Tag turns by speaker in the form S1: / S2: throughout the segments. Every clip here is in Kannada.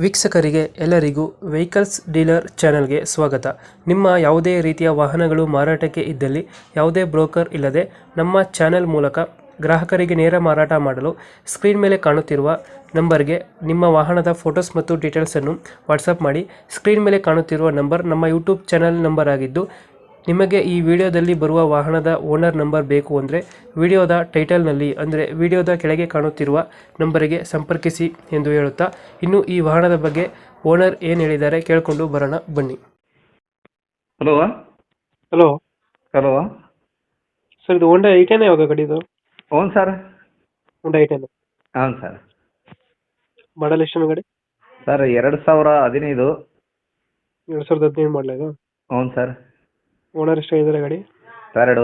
S1: ವೀಕ್ಷಕರಿಗೆ ಎಲ್ಲರಿಗೂ ವೆಹಿಕಲ್ಸ್ ಡೀಲರ್ ಚಾನೆಲ್ಗೆ ಸ್ವಾಗತ. ನಿಮ್ಮ ಯಾವುದೇ ರೀತಿಯ ವಾಹನಗಳು ಮಾರಾಟಕ್ಕೆ ಇದ್ದಲ್ಲಿ ಯಾವುದೇ ಬ್ರೋಕರ್ ಇಲ್ಲದೆ ನಮ್ಮ ಚಾನೆಲ್ ಮೂಲಕ ಗ್ರಾಹಕರಿಗೆ ನೇರ ಮಾರಾಟ ಮಾಡಲು ಸ್ಕ್ರೀನ್ ಮೇಲೆ ಕಾಣುತ್ತಿರುವ ನಂಬರ್ಗೆ ನಿಮ್ಮ ವಾಹನದ ಫೋಟೋಸ್ ಮತ್ತು ಡೀಟೇಲ್ಸನ್ನು ವಾಟ್ಸಪ್ ಮಾಡಿ. ಸ್ಕ್ರೀನ್ ಮೇಲೆ ಕಾಣುತ್ತಿರುವ ನಂಬರ್ ನಮ್ಮ ಯೂಟ್ಯೂಬ್ ಚಾನೆಲ್ ನಂಬರ್ ಆಗಿದ್ದು, ನಿಮಗೆ ಈ ವಿಡಿಯೋದಲ್ಲಿ ಬರುವ ವಾಹನದ ಓನರ್ ನಂಬರ್ ಬೇಕು ಅಂದರೆ ವಿಡಿಯೋದ ಟೈಟಲ್ನಲ್ಲಿ ಅಂದರೆ ವಿಡಿಯೋದ ಕೆಳಗೆ ಕಾಣುತ್ತಿರುವ ನಂಬರಿಗೆ ಸಂಪರ್ಕಿಸಿ ಎಂದು ಹೇಳುತ್ತಾ, ಇನ್ನು ಈ ವಾಹನದ ಬಗ್ಗೆ ಓನರ್ ಏನು ಹೇಳಿದ್ದಾರೆ ಕೇಳಿಕೊಂಡು ಬರೋಣ ಬನ್ನಿ.
S2: ಹಲೋ
S1: ಹಲೋ
S2: ಹಲೋ
S1: ಸರ್, ಇದು ಹೋಂಡಾ ಐಟೆನ್ ಯಾವಾಗ ಗಾಡಿ ಇದು?
S2: ಹ್ಞೂ ಸರ್.
S1: ಹೋಂಡಾ ಐಟೆನ್
S2: ಹಾಂ ಸರ್.
S1: ಮಾಡಲ್ ಎಷ್ಟು ಗಾಡಿ?
S2: ಸರ್ 2015.
S1: 2015 ಮಾಡಲ ಇದು?
S2: ಹ್ಞೂ ಸರ್.
S1: ಓನರ್ ಎಷ್ಟಾಗಿದ್ದಾರೆ ಗಾಡಿ?
S2: ಎರಡು.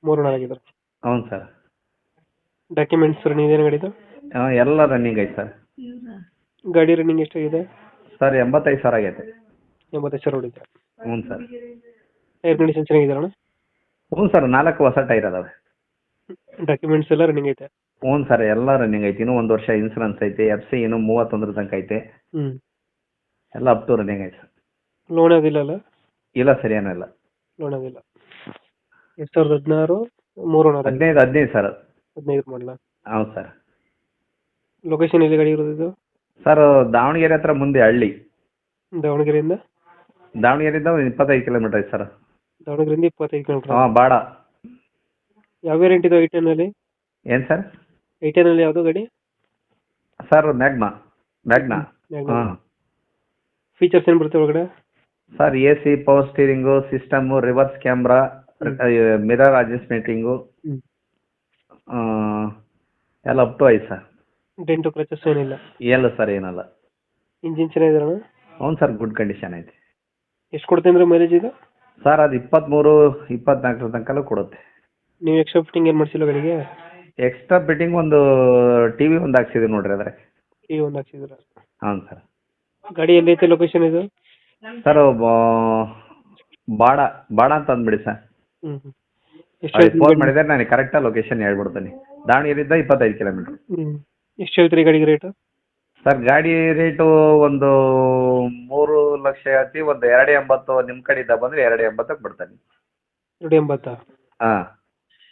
S1: 3 ಓನರ್ ಆಗಿದ್ದಾರೆ.
S2: ಹ್ಞೂ ಸರ್.
S1: ಡಾಕ್ಯುಮೆಂಟ್ಸ್ ರನ್ನಿಂಗ್ ಏನು ಗಾಡಿದು?
S2: ಹಾಂ, ಎಲ್ಲ ರನ್ನಿಂಗ್ ಐತೆ ಸರ್.
S1: ಗಾಡಿ ರನ್ನಿಂಗ್ ಎಷ್ಟಾಗಿದೆ?
S2: ಸರ್ 85,000 ಆಗೈತೆ.
S1: 85,000 ಹೊಡಿದೆ.
S2: ಹ್ಞೂ ಸರ್.
S1: Tyre condition ಚೆನ್ನಾಗಿದ್ದಾರಣ?
S2: ಹ್ಞೂ ಸರ್, 4 ಹೊಸ ಟೈರ್ ಅದಾವೆ.
S1: ಡಾಕ್ಯುಮೆಂಟ್ಸ್ ಎಲ್ಲ ರನ್ನಿಂಗ್ ಐತೆ?
S2: ಹ್ಞೂ ಸರ್, ಎಲ್ಲ ರನ್ನಿಂಗ್ ಐತೆ. ಇನ್ನೂ 1 ವರ್ಷ ಇನ್ಸೂರೆನ್ಸ್ ಐತೆ. FC ಇನ್ನೂ 31 ತನಕ ಐತೆ. ಎಲ್ಲ ಅಪ್ ಟು ರನ್ನಿಂಗ್ ಐತೆ ಸರ್.
S1: ಲೋನ್ ಅದಿಲ್ಲ ಅಲ್ಲ?
S2: ಇಲ್ಲ ಸರ್, ಏನಿಲ್ಲ.
S1: ಲೋನ್ ಅದಿಲ್ಲ. 2016 3 ಓನರ್.
S2: 15 ಸರ್.
S1: 15 ಮಾಡಲ?
S2: ಹೌದು ಸರ್.
S1: ಲೊಕೇಶನ್ ಎಲ್ಲಿ ಗಾಡಿ ಇರೋದು ಇದು?
S2: ಸರ್, ದಾವಣಗೆರೆ ಹತ್ರ ಮುಂದೆ ಹಳ್ಳಿ.
S1: ದಾವಣಗೆರೆಯಿಂದ?
S2: ದಾವಣಗೆರೆಯಿಂದ ಒಂದು 25 ಕಿಲೋಮೀಟರ್ ಐತೆ ಸರ್.
S1: ದಾವಣಗೆರೆಯಿಂದ 25 ಕಿಲೋಮೀಟರ್.
S2: ಹಾಂ, ಬಾಡ.
S1: ಯಾವ ವೇರಿಯಂಟ್ ಇದು ಐಟೆನಲ್ಲಿ?
S2: ಏನು ಸರ್?
S1: ಐಟೆನಲ್ಲಿ ಯಾವುದು ಗಾಡಿ?
S2: Sir Magna. ಹಾಂ.
S1: ಫೀಚರ್ಸ್ ಏನು ಬರುತ್ತೆ ಒಳಗಡೆ?
S2: Sir AC, power steering, system, reverse camera, mirror ಅಡ್ಜಸ್ಟ್ಮೆಂಟಿಂಗು ಎಲ್ಲ ಅಪ್ ಟು ಐತೆ ಸರ್.
S1: ಡೆಂಟು ಕ್ರಚಸ್ ಏನಿಲ್ಲ?
S2: ಇಲ್ಲ ಸರ್, ಏನಲ್ಲ.
S1: ಇಂಜಿನ್ ಚೆನ್ನಾಗಿದಾರಣ?
S2: ಹ್ಞೂ ಸರ್, ಗುಡ್ ಕಂಡೀಷನ್ ಐತೆ.
S1: ಎಷ್ಟು ಕೊಡುತ್ತೆ ಅಂದರೆ ಮೈಲೇಜ್ ಇದು?
S2: ಸರ್ ಅದು 23-24 ತನಕ ಕೊಡುತ್ತೆ.
S1: ನೀವು ಎಕ್ಸ್ಟ್ರಾ ಫಿಟ್ಟಿಂಗ್ ಏನು ಮಾಡಿಸಿಲ್ಲ ಗಾಡಿಗೆ?
S2: ಎಕ್ಸ್ಟ್ರಾ ಫಿಟ್ಟಿಂಗ್ ಒಂದು TV ಒಂದು ಹಾಕ್ಸಿದ್ವಿ ನೋಡ್ರಿ ಅದ್ರಾಗ.
S1: TV ಒಂದು ಹಾಕ್ಸಿದ್ರ?
S2: ಹಾಂ ಸರ್.
S1: ಗಾಡಿ ಎಲ್ಲೈತೆ ಲೊಕೇಶನ್ ಇದು?
S2: ಸರ್ ಬಾಡ ಅಂತ ಅಂದ್ಬಿಡಿ ಸರ್.
S1: ಎಷ್ಟು
S2: ಫೋನ್ ಮಾಡಿದರೆ ನಾನು ಕರೆಕ್ಟಾಗಿ ಲೊಕೇಶನ್ ಹೇಳ್ಬಿಡ್ತೀನಿ. ದಾವಣಗೆರೆಯಿಂದ 25 ಕಿಲೋಮೀಟ್ರ್.
S1: ಎಷ್ಟು ಹೇಳ್ತೀರಿ ಗಾಡಿಗೆ ರೇಟು?
S2: ಸರ್ ಗಾಡಿ ರೇಟು ಒಂದು 3 ಲಕ್ಷ ಹೇಳ್ತೀವಿ. ಒಂದು 2.80 ನಿಮ್ಮ ಕಡೆಯಿಂದ ಬಂದರೆ 2.80ಕ್ಕೆ ಬಿಡ್ತಾನೆ.
S1: 2.80?
S2: ಹಾಂ.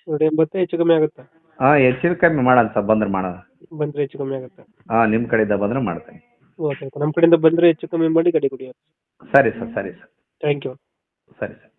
S1: 2.80 ಹೆಚ್ಚು ಕಮ್ಮಿ ಆಗುತ್ತಾ?
S2: ಹಾಂ, ಹೆಚ್ಚು ಕಮ್ಮಿ ಮಾಡೋಣ ಸರ್, ಬಂದ್ರೆ ಮಾಡೋಣ.
S1: ಬಂದರೆ ಹೆಚ್ಚು ಕಮ್ಮಿ ಆಗುತ್ತೆ?
S2: ಹಾಂ, ನಿಮ್ಮ ಕಡೆಯಿಂದ ಬಂದರೆ ಮಾಡ್ತೀನಿ.
S1: ಓಕೆ, ನಮ್ಮ ಕಡೆಯಿಂದ ಬಂದರೆ ಹೆಚ್ಚು ಕಮ್ಮಿ ಮಾಡಿ ಗಾಡಿ ಕೊಡಿ.
S2: ಸರಿ ಸರ್.
S1: Thank you.
S2: ಸರಿ ಸರ್.